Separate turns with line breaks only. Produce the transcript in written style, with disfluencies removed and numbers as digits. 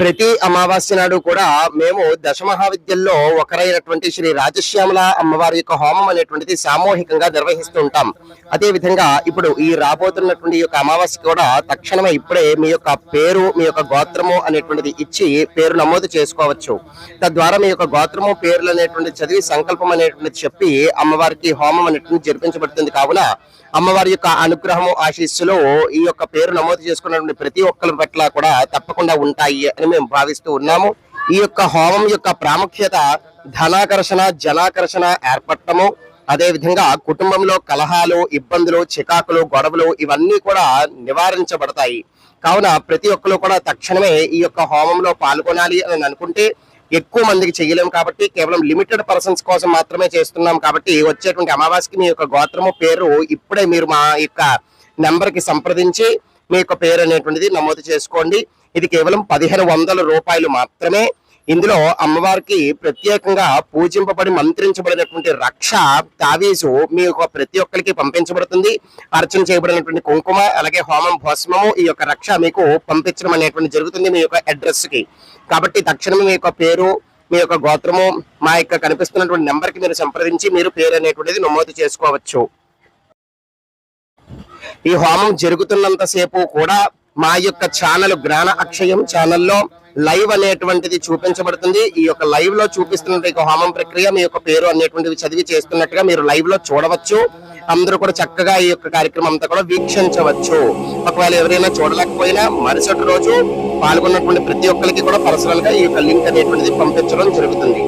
ప్రతి అమావాస్య నాడు కూడా మేము దశమహావిద్యల్లో ఒకరైనటువంటి శ్రీ రాజశ్యామల అమ్మవారి యొక్క హోమం అనేటువంటిది సామూహికంగా నిర్వహిస్తూ ఉంటాం. అదే విధంగా ఇప్పుడు ఈ రాబోతున్నటువంటి యొక్క అమావాస్య కూడా తక్షణమే ఇప్పుడే మీ యొక్క పేరు, మీ యొక్క గోత్రము అనేటువంటిది ఇచ్చి పేరు నమోదు చేసుకోవచ్చు. తద్వారా మీ యొక్క గోత్రము, పేర్లు అనేటువంటి చదివి సంకల్పం అనేటువంటిది చెప్పి అమ్మవారికి హోమం అనేటువంటి జరిపించబడుతుంది. కావున అమ్మవారి యొక్క అనుగ్రహము, ఆశీస్సులు ఈ యొక్క పేరు నమోదు చేసుకున్నటువంటి ప్రతి ఒక్కరి పట్ల కూడా తప్పకుండా ఉంటాయి అని మేము భావిస్తూ ఉన్నాము. ఈ యొక్క హోమం యొక్క ప్రాముఖ్యత ధనాకర్షణ, జనాకర్షణ ఏర్పడటము, అదే విధంగా కుటుంబంలో కలహాలు, ఇబ్బందులు, చికాకులు, గొడవలు ఇవన్నీ కూడా నివారించబడతాయి. కావున ప్రతి ఒక్కరు కూడా తక్షణమే ఈ యొక్క హోమంలో పాల్గొనాలి అని అనుకుంటే ఎక్కువ మందికి చేయలేము కాబట్టి కేవలం లిమిటెడ్ పర్సన్స్ కోసం మాత్రమే చేస్తున్నాం. కాబట్టి వచ్చేటువంటి అమావాస్యకి మీ యొక్క గోత్రము, పేరు ఇప్పుడే మీరు మా యొక్క నెంబర్ కి సంప్రదించి మీ యొక్క పేరు అనేటువంటిది నమోదు చేసుకోండి. ఇది కేవలం 1500 రూపాయలు మాత్రమే. ఇందులో అమ్మవారికి ప్రత్యేకంగా పూజింపబడి మంత్రించబడినటువంటి రక్ష తావీజు మీ యొక్క ప్రతి ఒక్కరికి పంపించబడుతుంది. అర్చన చేయబడినటువంటి కుంకుమ, అలాగే హోమం భస్మము, ఈ యొక్క రక్ష మీకు పంపించడం అనేటువంటి జరుగుతుంది మీ యొక్క అడ్రస్ కి. కాబట్టి తక్షణమే మీ యొక్క పేరు, మీ యొక్క గోత్రము మా యొక్క కనిపిస్తున్నటువంటి నెంబర్ కి మీరు సంప్రదించి మీరు పేరు అనేటువంటిది నమోదు చేసుకోవచ్చు. ఈ హోమం జరుగుతున్నంత సేపు కూడా మా యొక్క ఛానల్ జ్ఞాన అక్షయం ఛానల్లో లైవ్ అనేటువంటిది చూపించబడుతుంది. ఈ యొక్క లైవ్ లో చూపిస్తున్న హోమం ప్రక్రియ, మీ యొక్క పేరు అనేటువంటివి చదివి చేస్తున్నట్టుగా మీరు లైవ్ లో చూడవచ్చు. అందరూ కూడా చక్కగా ఈ యొక్క కార్యక్రమం అంతా కూడా వీక్షించవచ్చు. ఒకవేళ ఎవరైనా చూడలేకపోయినా మరుసటి రోజు పాల్గొన్నటువంటి ప్రతి ఒక్కరికి కూడా పర్సనల్ గా ఈ యొక్క లింక్ అనేటువంటిది పంపించడం జరుగుతుంది.